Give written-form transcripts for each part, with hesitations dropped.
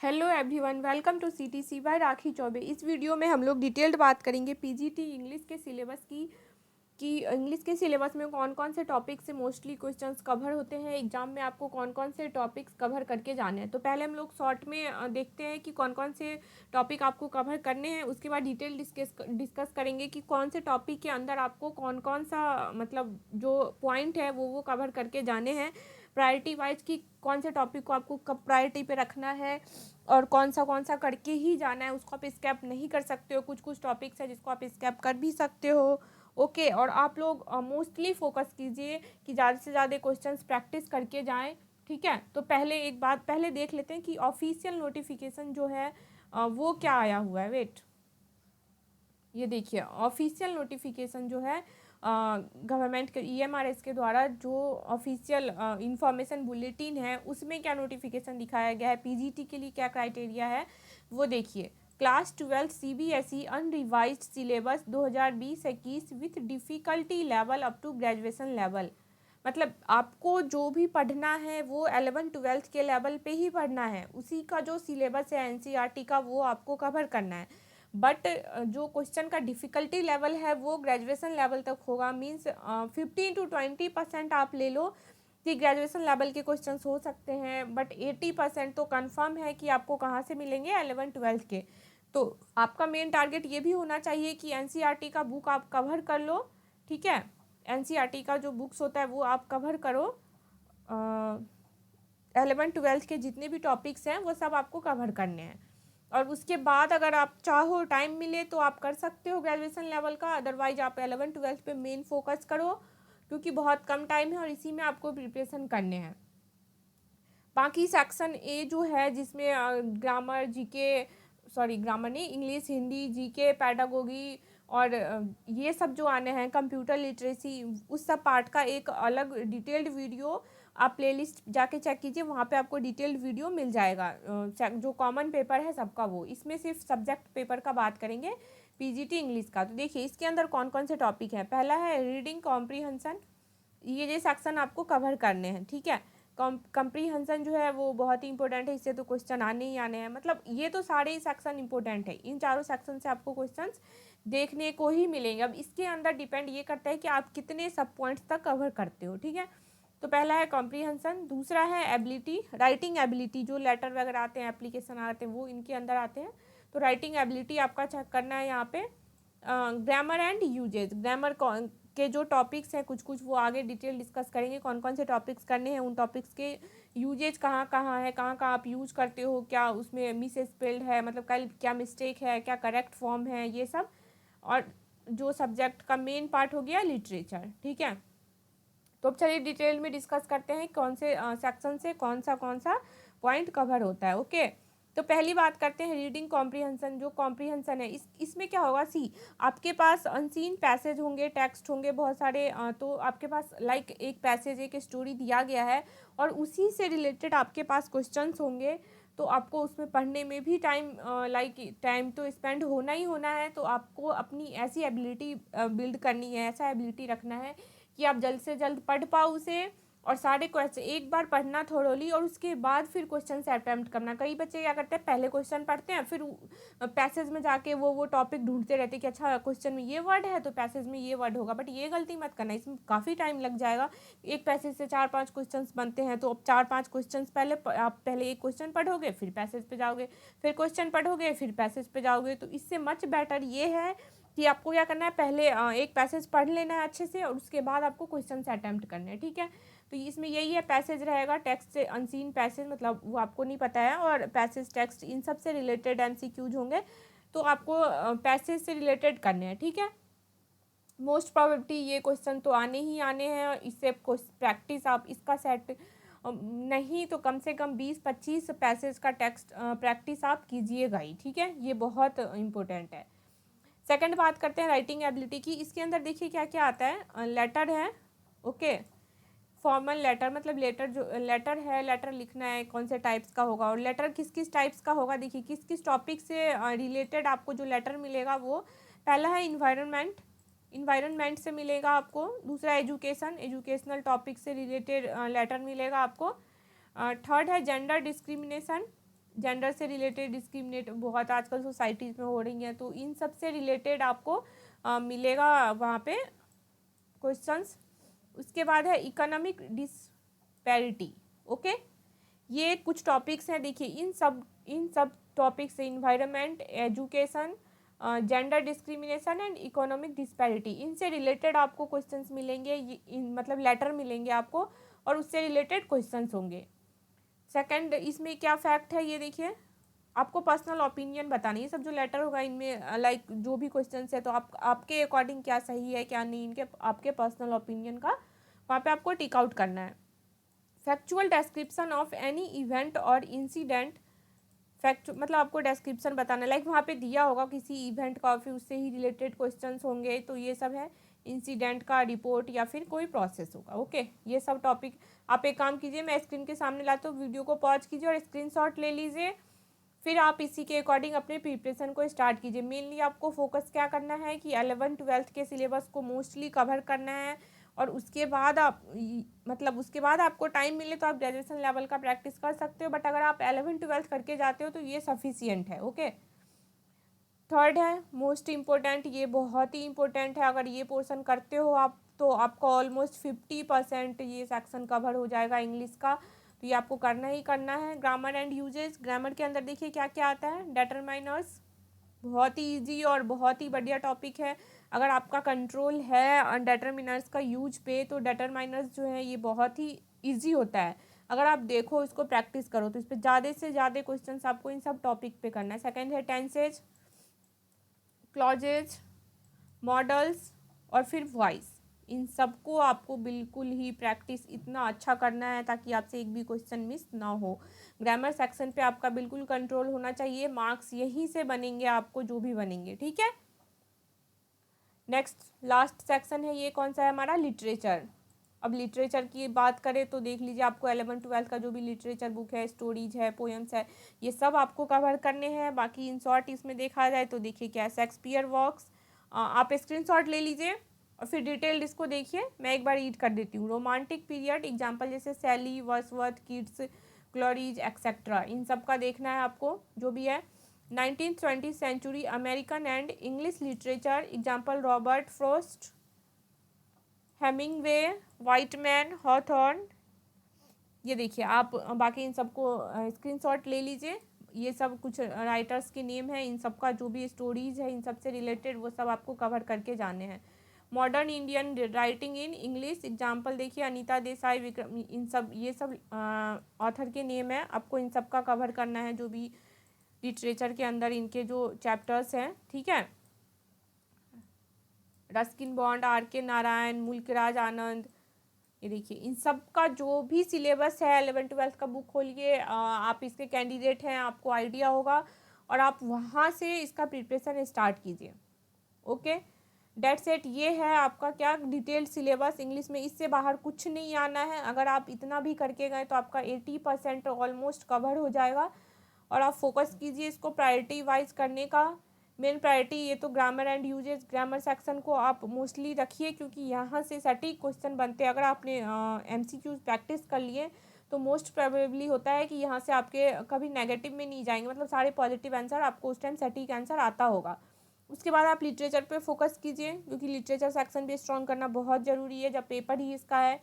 Hello everyone, welcome to CTC by Rakhi Choubey. इस video में हम लोग डिटेल्ड बात करेंगे पीजीटी इंग्लिश के सिलेबस की इंग्लिश के सिलेबस में कौन कौन से टॉपिक से मोस्टली क्वेश्चंस कवर होते हैं, एग्जाम में आपको कौन कौन से टॉपिक्स कवर करके जाने हैं। तो पहले हम लोग शॉर्ट में देखते हैं कि कौन कौन से टॉपिक आपको कवर करने हैं। उसके बाद डिटेल डिस्कस करेंगे कि कौन से टॉपिक के अंदर आपको कौन कौन सा मतलब जो पॉइंट है वो कवर करके जाने हैं। प्रायोरिटी वाइज कि कौन से टॉपिक को आपको कब प्रायोरिटी पे रखना है और कौन सा करके ही जाना है, उसको आप स्किप नहीं कर सकते हो। कुछ कुछ टॉपिक्स है जिसको आप स्किप कर भी सकते हो। ओके, और आप लोग मोस्टली फोकस कीजिए कि ज़्यादा से ज़्यादा क्वेश्चंस प्रैक्टिस करके जाएं। ठीक है, तो पहले एक बात पहले देख लेते हैं कि ऑफिशियल नोटिफिकेशन जो है वो क्या आया हुआ है। वेट, ये देखिए ऑफिशियल नोटिफिकेशन जो है गवर्नमेंट के ईएमआरएस के द्वारा जो ऑफिशियल इंफॉर्मेशन बुलेटिन है उसमें क्या नोटिफिकेशन दिखाया गया है, पीजीटी के लिए क्या क्राइटेरिया है वो देखिए। Class 12 CBSE unrevised syllabus 2020-21 with difficulty level up to graduation level. मतलब आपको जो भी पढ़ना है वो 11-12 के लेवल पे ही पढ़ना है, उसी का जो सिलेबस है एनसीईआरटी का वो आपको कवर करना है। बट जो क्वेश्चन का डिफ़िकल्टी लेवल है वो ग्रेजुएशन लेवल तक होगा। मीन्स 15 to 20% आप ले लो कि ग्रेजुएशन लेवल के क्वेश्चंस हो सकते हैं, बट 80% तो कंफर्म है कि आपको कहाँ से मिलेंगे, 11-12 के। तो आपका मेन टारगेट ये भी होना चाहिए कि एनसीईआरटी का बुक आप कवर कर लो। ठीक है, एनसीईआरटी का जो बुक्स होता है वो आप कवर करो। 11-12 के जितने भी टॉपिक्स हैं वो सब आपको कवर करने हैं। और उसके बाद अगर आप चाहो, टाइम मिले तो आप कर सकते हो ग्रेजुएशन लेवल का, अदरवाइज आप 11-12 पे मेन फोकस करो क्योंकि बहुत कम टाइम है और इसी में आपको प्रिपरेशन करने हैं। बाकी सेक्शन ए जो है जिसमें ग्रामर, जीके, सॉरी ग्रामर नहीं, इंग्लिश, हिंदी, जीके, पैडागोगी और ये सब जो आने हैं, कंप्यूटर लिटरेसी, उस सब पार्ट का एक अलग डिटेल्ड वीडियो आप प्लेलिस्ट जाके चेक कीजिए, वहाँ पे आपको डिटेल्ड वीडियो मिल जाएगा। जो कॉमन पेपर है सबका वो, इसमें सिर्फ सब्जेक्ट पेपर का बात करेंगे पीजीटी इंग्लिश का। तो देखिए इसके अंदर कौन कौन से टॉपिक हैं। पहला है रीडिंग कॉम्प्रीहेंशन, ये सेक्शन आपको कवर करने हैं। ठीक है, कॉम्प्रीहेंशन जो है वो बहुत ही इंपॉर्टेंट है, इससे तो क्वेश्चन आने ही आने हैं। मतलब ये तो सारे ही सेक्शन इंपॉर्टेंट है, इन चारों सेक्शन से आपको क्वेश्चंस देखने को ही मिलेंगे। अब इसके अंदर डिपेंड ये करता है कि आप कितने सब पॉइंट्स तक कवर करते हो। ठीक है, तो पहला है कॉम्प्रीहेंशन, दूसरा है एबिलिटी, राइटिंग एबिलिटी, जो लेटर वगैरह आते हैं, एप्लीकेशन आते हैं, वो इनके अंदर आते हैं। तो राइटिंग एबिलिटी आपका चेक करना है यहाँ पे। ग्रामर एंड यूजेज, ग्रामर के जो टॉपिक्स हैं कुछ कुछ वो आगे डिटेल डिस्कस करेंगे, कौन कौन से टॉपिक्स करने हैं, उन टॉपिक्स के यूजेज कहाँ कहाँ है, कहाँ कहाँ आप यूज करते हो, क्या उसमें मिस स्पेल्ड है, मतलब कल क्या मिस्टेक है, क्या करेक्ट फॉर्म है, ये सब। और जो सब्जेक्ट का मेन पार्ट हो गया लिटरेचर। ठीक है, तो अब चलिए डिटेल में डिस्कस करते हैं कौन से सेक्शन से कौन सा पॉइंट कवर होता है। ओके, तो पहली बात करते हैं रीडिंग कॉम्प्रीहेंशन। जो कॉम्प्रीहेंशन है इसमें क्या होगा, सी आपके पास अनसीन पैसेज होंगे, टेक्स्ट होंगे बहुत सारे। तो आपके पास लाइक एक पैसेज, एक स्टोरी दिया गया है और उसी से रिलेटेड आपके पास क्वेश्चंस होंगे। तो आपको उसमें पढ़ने में भी टाइम तो स्पेंड होना ही होना है। तो आपको अपनी ऐसी एबिलिटी बिल्ड करनी है, ऐसा एबिलिटी रखना है कि आप जल्द से जल्द पढ़ पाओ उसे। और सारे क्वेश्चन एक बार पढ़ना थोरोली और उसके बाद फिर क्वेश्चन से अटैम्प्ट करना। कई बच्चे क्या करते हैं, पहले क्वेश्चन पढ़ते हैं फिर पैसेज में जाके वो टॉपिक ढूंढते रहते हैं कि अच्छा क्वेश्चन में ये वर्ड है तो पैसेज में ये वर्ड होगा। बट ये गलती मत करना, इसमें काफ़ी टाइम लग जाएगा। एक पैसेज से 4-5 क्वेश्चन बनते हैं, तो अब 4-5 क्वेश्चन आप पहले एक क्वेश्चन पढ़ोगे, फिर पैसेज पे जाओगे, फिर क्वेश्चन पढ़ोगे, फिर पैसेज पे जाओगे। तो इससे मच बेटर ये है कि आपको क्या करना है, पहले एक पैसेज पढ़ लेना है अच्छे से और उसके बाद आपको क्वेश्चन से अटैम्प्ट करने हैं। ठीक है, तो इसमें यही है, पैसेज रहेगा, टेक्स्ट से अनसीन पैसेज, मतलब वो आपको नहीं पता है, और पैसेज टेक्स्ट इन सब से रिलेटेड एमसीक्यूज होंगे, तो आपको पैसेज से रिलेटेड करने हैं। ठीक है, मोस्ट प्रोबेबिलिटी ये क्वेश्चन तो आने ही आने हैं, इससे प्रैक्टिस आप इसका सेट नहीं तो कम से कम 20-25 पैसेज का टेक्स्ट प्रैक्टिस आप कीजिएगा ही। ठीक है, ये बहुत इंपॉर्टेंट है। सेकंड बात करते हैं राइटिंग एबिलिटी की। इसके अंदर देखिए क्या क्या आता है, लेटर है। ओके, फॉर्मल लेटर, मतलब लेटर जो लेटर है, लेटर लिखना है, कौन से टाइप्स का होगा और लेटर किस किस टाइप्स का होगा। देखिए किस किस टॉपिक से रिलेटेड आपको जो लेटर मिलेगा वो, पहला है इन्वायरमेंट, इन्वायरमेंट से मिलेगा आपको। दूसरा एजुकेशन, एजुकेशनल टॉपिक से रिलेटेड लेटर मिलेगा आपको। थर्ड है जेंडर डिस्क्रिमिनेशन, जेंडर से रिलेटेड डिस्क्रिमिनेट बहुत आजकल सोसाइटीज़ में हो रही हैं, तो इन सब से रिलेटेड आपको मिलेगा वहाँ पे क्वेश्चंस। उसके बाद है इकोनॉमिक डिस्पैरिटी। ओके, ये कुछ टॉपिक्स हैं। देखिए इन सब टॉपिक्स से environment, education, gender discrimination and economic disparity, इनसे रिलेटेड आपको क्वेश्चंस मिलेंगे, मतलब लेटर मिलेंगे आपको और उससे रिलेटेड क्वेश्चंस होंगे। सेकंड, इसमें क्या फैक्ट है ये देखिए, आपको पर्सनल ओपिनियन बताना। ये सब जो लेटर होगा इनमें लाइक जो भी क्वेश्चंस है तो आपके अकॉर्डिंग क्या सही है क्या नहीं, इनके आपके पर्सनल ओपिनियन का वहाँ पे आपको टिक आउट करना है। Factual description of any event और इंसिडेंट, फैक्ट मतलब आपको डिस्क्रिप्शन बताना, लाइक वहाँ पे दिया होगा किसी इवेंट का, फिर उससे ही रिलेटेड क्वेश्चंस होंगे, तो ये सब है इंसिडेंट का रिपोर्ट या फिर कोई प्रोसेस होगा। ओके, ये सब टॉपिक आप एक काम कीजिए, मैं स्क्रीन के सामने लाता हूँ, वीडियो को पॉज कीजिए और स्क्रीनशॉट ले लीजिए, फिर आप इसी के अकॉर्डिंग अपने प्रिपरेशन को स्टार्ट कीजिए। मेनली आपको फोकस क्या करना है कि 11th-12th के सिलेबस को मोस्टली कवर करना है, और उसके बाद आप मतलब उसके बाद आपको टाइम मिले तो आप ग्रेजुएशन लेवल का प्रैक्टिस कर सकते हो, बट अगर आप 11th-12th करके जाते हो तो ये सफिशियंट है। ओके, थर्ड है मोस्ट इम्पोर्टेंट, ये बहुत ही इम्पोर्टेंट है, अगर ये पोर्शन करते हो आप तो आपको ऑलमोस्ट 50% ये सेक्शन कवर हो जाएगा इंग्लिश का, तो ये आपको करना ही करना है। ग्रामर एंड यूजेस, ग्रामर के अंदर देखिए क्या क्या आता है, डिटरमाइनर्स, बहुत ही इजी और बहुत ही बढ़िया टॉपिक है। अगर आपका कंट्रोल है डिटरमिनर्स का यूज पे, तो डिटरमाइनर्स जो है ये बहुत ही इजी होता है। अगर आप देखो इसको प्रैक्टिस करो तो इस पर ज़्यादा से ज़्यादा क्वेश्चन आपको इन सब टॉपिक पे करना है। सेकेंड है टेंसेज, क्लॉजेज, मॉडल्स और फिर वॉइस, इन सबको आपको बिल्कुल ही प्रैक्टिस इतना अच्छा करना है ताकि आपसे एक भी क्वेश्चन मिस ना हो। ग्रामर सेक्शन पे आपका बिल्कुल कंट्रोल होना चाहिए, मार्क्स यहीं से बनेंगे आपको जो भी बनेंगे, ठीक है। नेक्स्ट लास्ट सेक्शन है, ये कौन सा है हमारा, लिटरेचर। अब लिटरेचर की बात करें तो देख लीजिए, आपको 11th-12th का जो भी लिटरेचर बुक है, स्टोरीज है, पोएम्स है, ये सब आपको कवर करने हैं। बाकी इन शॉर्ट इसमें देखा जाए तो देखिए क्या, शेक्सपियर वर्क्स, आप स्क्रीनशॉट ले लीजिए और फिर डिटेल्ड इसको देखिए। मैं एक बार रीड कर देती हूँ। रोमांटिक पीरियड एग्जाम्पल जैसे Shelley, Wordsworth, Keats, Coleridge etcetera, इन सब का देखना है आपको जो भी है। 19th-20th century American and English literature example Robert Frost, Hemingway, Whitman, Hawthorne, ये देखिए आप बाकी इन सबको स्क्रीनशॉट ले लीजिए। ये सब कुछ राइटर्स के नेम है, इन सब का जो भी स्टोरीज है इन सब से रिलेटेड वो सब आपको कवर करके जाने हैं। Modern Indian writing in English example देखिए अनीता देसाई, विक्रम, इन सब ये सब ऑथर के नेम है, आपको इन सब का कवर करना है जो भी लिटरेचर के अंदर इनके जो चैप्टर्स हैं, ठीक है। रस्किन बॉन्ड, आर के नारायण, मुल्कराज आनंद, ये देखिए इन सब का जो भी सिलेबस है 11th-12th का बुक खोलिए, आप इसके कैंडिडेट हैं, आपको आइडिया होगा और आप वहाँ से इसका प्रिपरेशन स्टार्ट कीजिए। ओके, डेट्स इट, ये है आपका क्या डिटेल्ड सिलेबस इंग्लिश में, इससे बाहर कुछ नहीं आना है। अगर आप इतना भी करके गए तो आपका 80% ऑलमोस्ट कवर हो जाएगा, और आप फोकस कीजिए इसको प्रायोरिटी वाइज करने का। मेन प्रायोरिटी ये तो grammar and uses, grammar section को आप मोस्टली रखिए क्योंकि यहाँ से सटीक क्वेश्चन बनते हैं। अगर आपने MCQs प्रैक्टिस कर लिए तो मोस्ट प्रोबेबली होता है कि यहाँ से आपके कभी नेगेटिव में नहीं जाएंगे, मतलब सारे पॉजिटिव आंसर आपको उस टाइम सटीक आंसर आता होगा। उसके बाद आप लिटरेचर पे फोकस कीजिए क्योंकि लिटरेचर सेक्शन भी स्ट्रॉन्ग करना बहुत ज़रूरी है जब पेपर ही इसका है।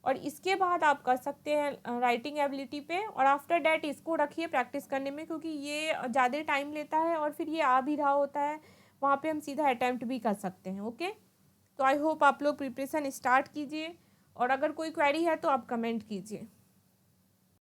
और इसके बाद आप कर सकते हैं राइटिंग एबिलिटी पे, और आफ्टर डैट इसको रखिए प्रैक्टिस करने में क्योंकि ये ज़्यादा टाइम लेता है और फिर ये आ भी रहा होता है, वहाँ पे हम सीधा अटैम्प्ट भी कर सकते हैं। ओके, तो आई होप आप लोग प्रिपरेशन स्टार्ट कीजिए और अगर कोई क्वेरी है तो आप कमेंट कीजिए।